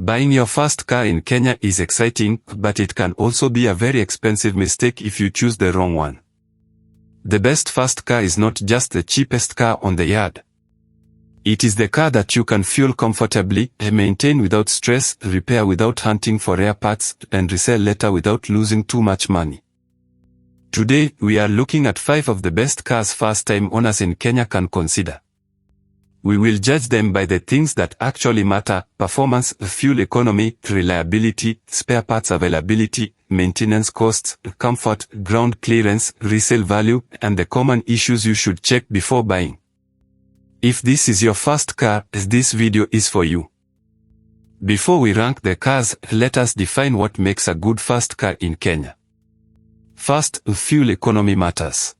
Buying your first car in Kenya is exciting, but it can also be a very expensive mistake if you choose the wrong one. The best first car is not just the cheapest car on the yard. It is the car that you can fuel comfortably, maintain without stress, repair without hunting for rare parts, and resell later without losing too much money. Today, we are looking at 5 of the best cars first-time owners in Kenya can consider. We will judge them by the things that actually matter: performance, fuel economy, reliability, spare parts availability, maintenance costs, comfort, ground clearance, resale value, and the common issues you should check before buying. If this is your first car, this video is for you. Before we rank the cars, let us define what makes a good first car in Kenya. First, fuel economy matters.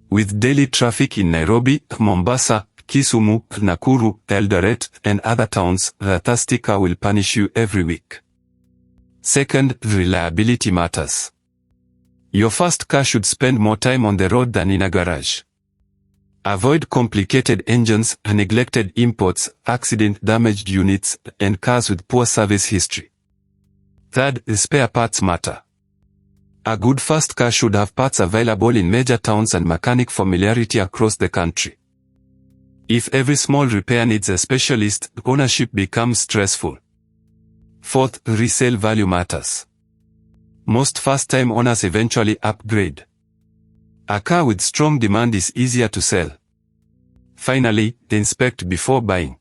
With daily traffic in Nairobi, Mombasa, Kisumu, Nakuru, Eldoret, and other towns, the thirsty car will punish you every week. Second, reliability matters. Your first car should spend more time on the road than in a garage. Avoid complicated engines, neglected imports, accident-damaged units, and cars with poor service history. Third, spare parts matter. A good first car should have parts available in major towns and mechanic familiarity across the country. If every small repair needs a specialist, ownership becomes stressful. Fourth, resale value matters. Most first-time owners eventually upgrade. A car with strong demand is easier to sell. Finally, inspect before buying.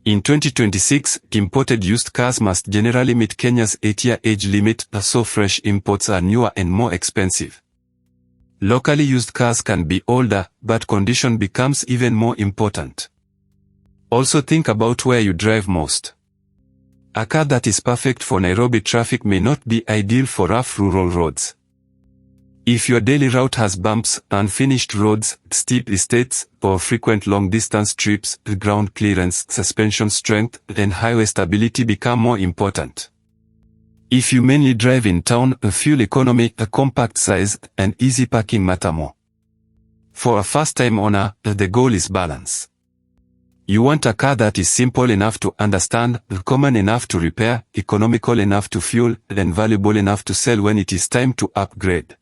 In 2026, imported used cars must generally meet Kenya's 8-year age limit, so fresh imports are newer and more expensive. Locally used cars can be older, but condition becomes even more important. Also think about where you drive most. A car that is perfect for Nairobi traffic may not be ideal for rough rural roads. If your daily route has bumps, unfinished roads, steep estates, or frequent long-distance trips, ground clearance, suspension strength, and highway stability become more important. If you mainly drive in town, fuel economy, a compact size, and easy parking matter more. For a first-time owner, the goal is balance. You want a car that is simple enough to understand, common enough to repair, economical enough to fuel, and valuable enough to sell when it is time to upgrade.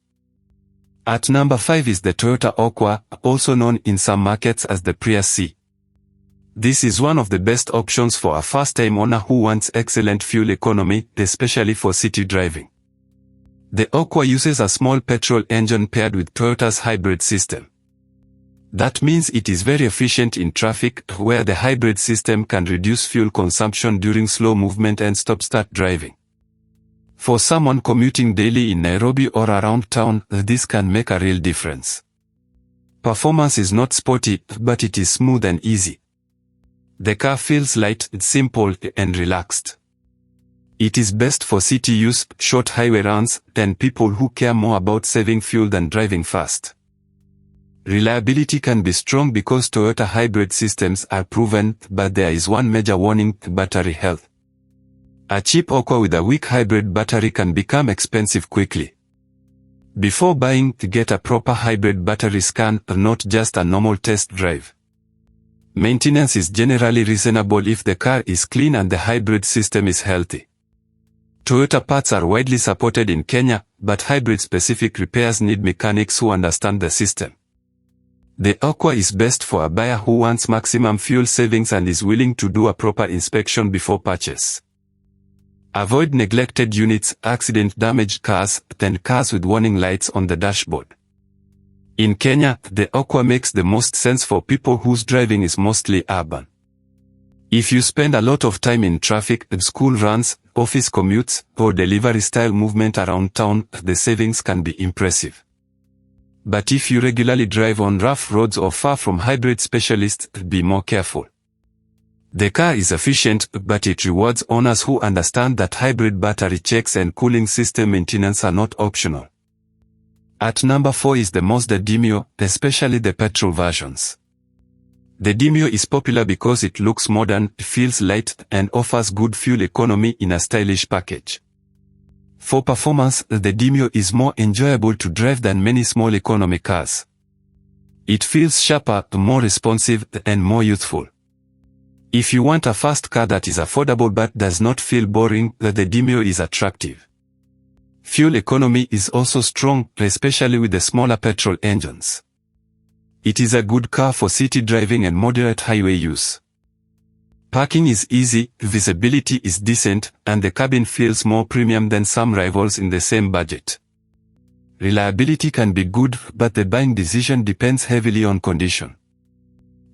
At number 5 is the Toyota Aqua, also known in some markets as the Prius C. This is one of the best options for a first-time owner who wants excellent fuel economy, especially for city driving. The Aqua uses a small petrol engine paired with Toyota's hybrid system. That means it is very efficient in traffic, where the hybrid system can reduce fuel consumption during slow movement and stop-start driving. For someone commuting daily in Nairobi or around town, this can make a real difference. Performance is not sporty, but it is smooth and easy. The car feels light, simple, and relaxed. It is best for city use, short highway runs, and people who care more about saving fuel than driving fast. Reliability can be strong because Toyota hybrid systems are proven, but there is one major warning: battery health. A cheap Aqua with a weak hybrid battery can become expensive quickly. Before buying, get a proper hybrid battery scan, not just a normal test drive. Maintenance is generally reasonable if the car is clean and the hybrid system is healthy. Toyota parts are widely supported in Kenya, but hybrid-specific repairs need mechanics who understand the system. The Aqua is best for a buyer who wants maximum fuel savings and is willing to do a proper inspection before purchase. Avoid neglected units, accident-damaged cars, and cars with warning lights on the dashboard. In Kenya, the Aqua makes the most sense for people whose driving is mostly urban. If you spend a lot of time in traffic, school runs, office commutes, or delivery-style movement around town, the savings can be impressive. But if you regularly drive on rough roads or far from hybrid specialists, be more careful. The car is efficient, but it rewards owners who understand that hybrid battery checks and cooling system maintenance are not optional. At number 4 is the Mazda Demio, especially the petrol versions. The Demio is popular because it looks modern, feels light, and offers good fuel economy in a stylish package. For performance, the Demio is more enjoyable to drive than many small economy cars. It feels sharper, more responsive, and more youthful. If you want a fast car that is affordable but does not feel boring, the Demio is attractive. Fuel economy is also strong, especially with the smaller petrol engines. It is a good car for city driving and moderate highway use. Parking is easy, visibility is decent, and the cabin feels more premium than some rivals in the same budget. Reliability can be good, but the buying decision depends heavily on condition.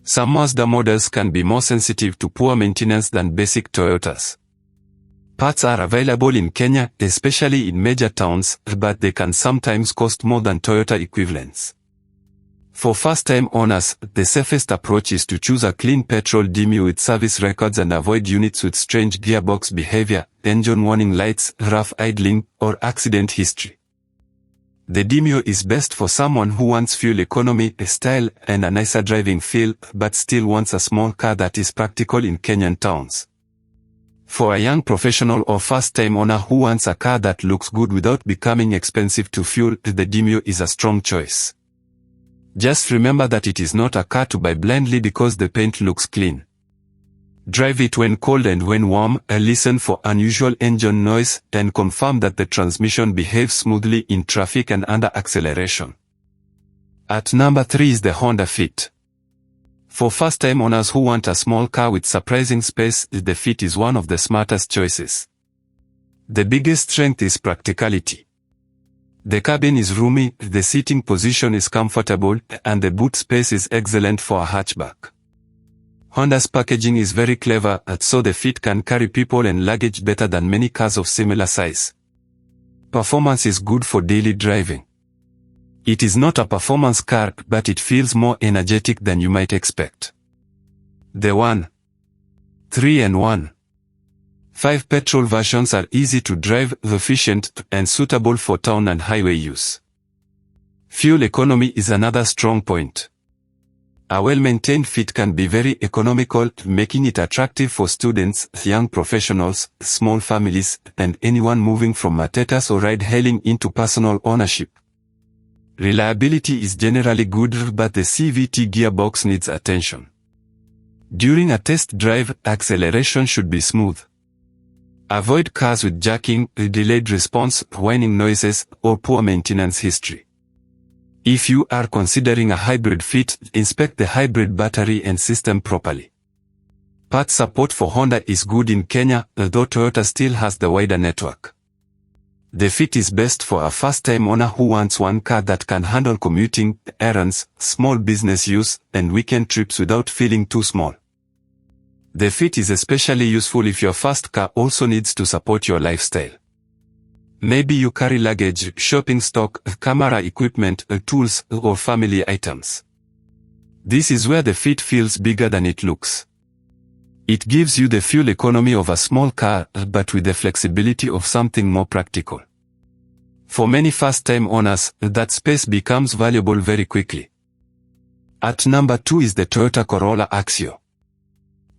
Some Mazda models can be more sensitive to poor maintenance than basic Toyotas. Parts are available in Kenya, especially in major towns, but they can sometimes cost more than Toyota equivalents. For first-time owners, the safest approach is to choose a clean petrol Demio with service records and avoid units with strange gearbox behavior, engine warning lights, rough idling, or accident history. The Demio is best for someone who wants fuel economy, style, and a nicer driving feel, but still wants a small car that is practical in Kenyan towns. For a young professional or first-time owner who wants a car that looks good without becoming expensive to fuel, the Demio is a strong choice. Just remember that it is not a car to buy blindly because the paint looks clean. Drive it when cold and when warm, listen for unusual engine noise, and confirm that the transmission behaves smoothly in traffic and under acceleration. At number 3 is the Honda Fit. For first-time owners who want a small car with surprising space, the Fit is one of the smartest choices. The biggest strength is practicality. The cabin is roomy, the seating position is comfortable, and the boot space is excellent for a hatchback. Honda's packaging is very clever, so the Fit can carry people and luggage better than many cars of similar size. Performance is good for daily driving. It is not a performance car, but it feels more energetic than you might expect. The 1, 3 and 1. 5 petrol versions are easy to drive, efficient, and suitable for town and highway use. Fuel economy is another strong point. A well-maintained Fit can be very economical, making it attractive for students, young professionals, small families, and anyone moving from matatas or ride-hailing into personal ownership. Reliability is generally good, but the CVT gearbox needs attention. During a test drive, acceleration should be smooth. Avoid cars with jacking, delayed response, whining noises, or poor maintenance history. If you are considering a hybrid Fit, inspect the hybrid battery and system properly. Parts support for Honda is good in Kenya, though Toyota still has the wider network. The Fit is best for a first-time owner who wants one car that can handle commuting, errands, small business use, and weekend trips without feeling too small. The Fit is especially useful if your first car also needs to support your lifestyle. Maybe you carry luggage, shopping stock, camera equipment, tools, or family items. This is where the Fit feels bigger than it looks. It gives you the fuel economy of a small car, but with the flexibility of something more practical. For many first-time owners, that space becomes valuable very quickly. At number 2 is the Toyota Corolla Axio.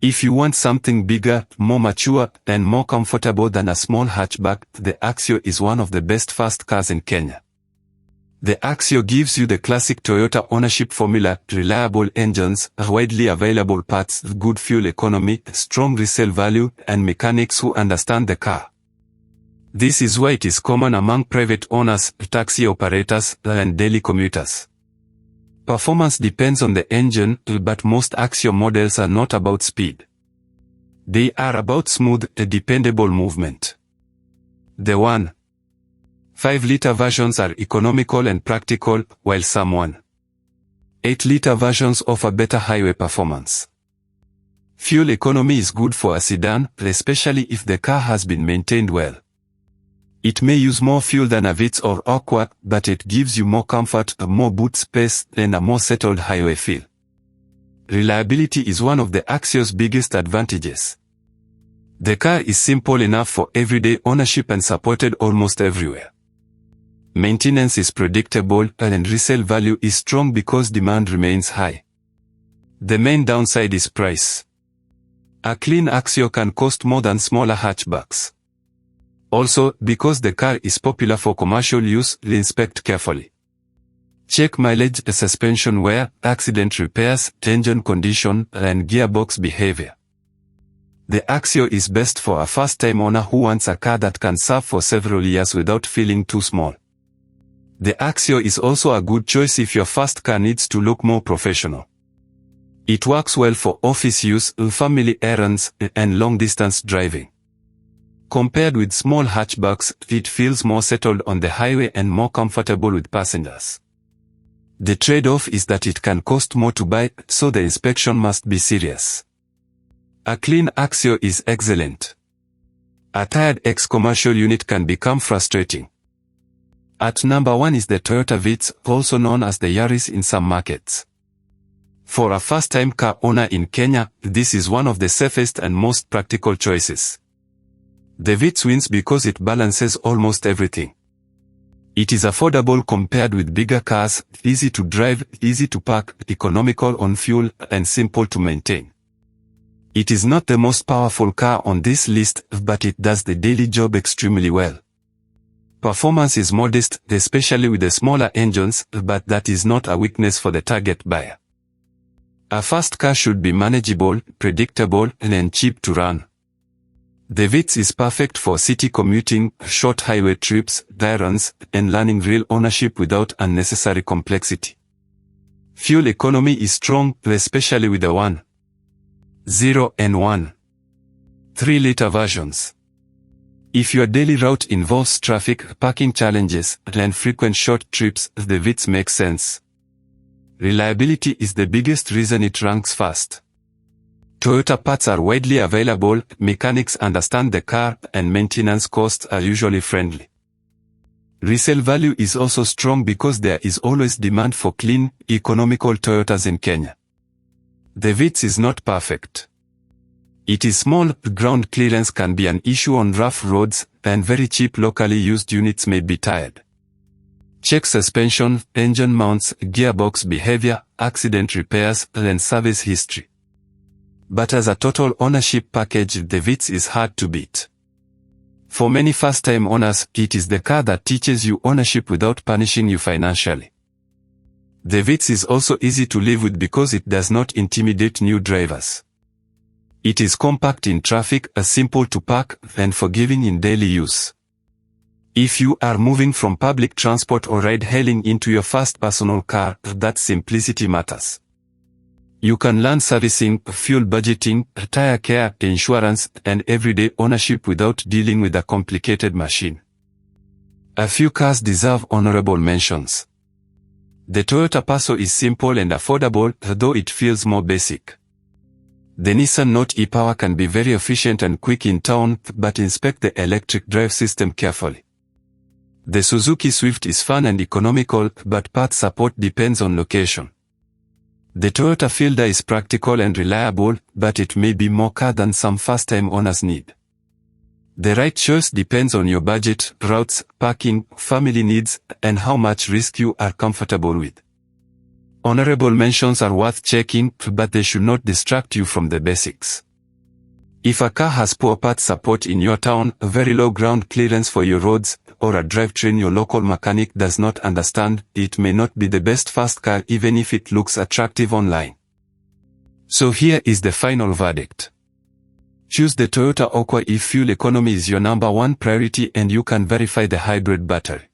If you want something bigger, more mature, and more comfortable than a small hatchback, the Axio is one of the best fast cars in Kenya. The Axio gives you the classic Toyota ownership formula: reliable engines, widely available parts, good fuel economy, strong resale value, and mechanics who understand the car. This is why it is common among private owners, taxi operators, and daily commuters. Performance depends on the engine, but most Axio models are not about speed. They are about smooth, dependable movement. The 1.5-liter versions are economical and practical, while some 1.8-liter versions offer better highway performance. Fuel economy is good for a sedan, especially if the car has been maintained well. It may use more fuel than a Vitz or Aqua, but it gives you more comfort, more boot space, and a more settled highway feel. Reliability is one of the Axio's biggest advantages. The car is simple enough for everyday ownership and supported almost everywhere. Maintenance is predictable, and resale value is strong because demand remains high. The main downside is price. A clean Axio can cost more than smaller hatchbacks. Also, because the car is popular for commercial use, inspect carefully. Check mileage, suspension wear, accident repairs, engine condition, and gearbox behavior. The Axio is best for a first-time owner who wants a car that can serve for several years without feeling too small. The Axio is also a good choice if your first car needs to look more professional. It works well for office use, family errands, and long-distance driving. Compared with small hatchbacks, it feels more settled on the highway and more comfortable with passengers. The trade-off is that it can cost more to buy, so the inspection must be serious. A clean Axio is excellent. A tired ex-commercial unit can become frustrating. At number 1 is the Toyota Vitz, also known as the Yaris in some markets. For a first-time car owner in Kenya, this is one of the safest and most practical choices. The Vitz wins because it balances almost everything. It is affordable compared with bigger cars, easy to drive, easy to park, economical on fuel, and simple to maintain. It is not the most powerful car on this list, but it does the daily job extremely well. Performance is modest, especially with the smaller engines, but that is not a weakness for the target buyer. A fast car should be manageable, predictable, and cheap to run. The Vitz is perfect for city commuting, short highway trips, errands, and learning real ownership without unnecessary complexity. Fuel economy is strong, especially with the 1.0 and 1.3-liter versions. If your daily route involves traffic, parking challenges, and frequent short trips, the Vitz makes sense. Reliability is the biggest reason it ranks first. Toyota parts are widely available, mechanics understand the car, and maintenance costs are usually friendly. Resale value is also strong because there is always demand for clean, economical Toyotas in Kenya. The Vitz is not perfect. It is small, ground clearance can be an issue on rough roads, and very cheap locally used units may be tired. Check suspension, engine mounts, gearbox behavior, accident repairs, and service history. But as a total ownership package, the Vitz is hard to beat. For many first-time owners, it is the car that teaches you ownership without punishing you financially. The Vitz is also easy to live with because it does not intimidate new drivers. It is compact in traffic, simple to park, and forgiving in daily use. If you are moving from public transport or ride-hailing into your first personal car, that simplicity matters. You can learn servicing, fuel budgeting, tire care, insurance, and everyday ownership without dealing with a complicated machine. A few cars deserve honorable mentions. The Toyota Passo is simple and affordable, though it feels more basic. The Nissan Note e-Power can be very efficient and quick in town, but inspect the electric drive system carefully. The Suzuki Swift is fun and economical, but parts support depends on location. The Toyota Fielder is practical and reliable, but it may be more car than some first-time owners need. The right choice depends on your budget, routes, parking, family needs, and how much risk you are comfortable with. Honorable mentions are worth checking, but they should not distract you from the basics. If a car has poor parts support in your town, very low ground clearance for your roads, or a drivetrain your local mechanic does not understand, it may not be the best fast car even if it looks attractive online. So here is the final verdict. Choose the Toyota Aqua if fuel economy is your number one priority and you can verify the hybrid battery.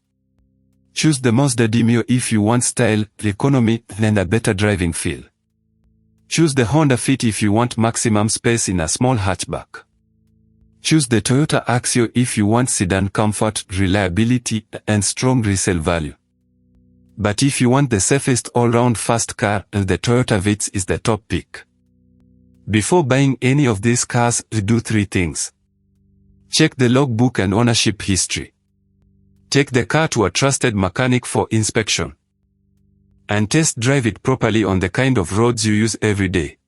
Choose the Mazda Demio if you want style, economy, and a better driving feel. Choose the Honda Fit if you want maximum space in a small hatchback. Choose the Toyota Axio if you want sedan comfort, reliability, and strong resale value. But if you want the safest all-round fast car, the Toyota Vitz is the top pick. Before buying any of these cars, do 3 things. Check the logbook and ownership history. Take the car to a trusted mechanic for inspection. And test drive it properly on the kind of roads you use every day.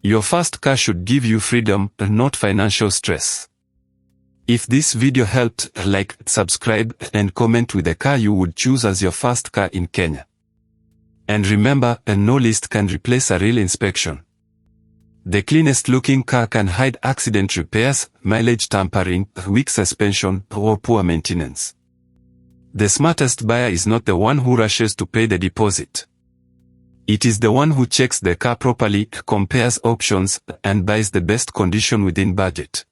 Your first car should give you freedom, not financial stress. If this video helped, like, subscribe, and comment with the car you would choose as your first car in Kenya. And remember, no list can replace a real inspection. The cleanest looking car can hide accident repairs, mileage tampering, weak suspension, or poor maintenance. The smartest buyer is not the one who rushes to pay the deposit. It is the one who checks the car properly, compares options, and buys the best condition within budget.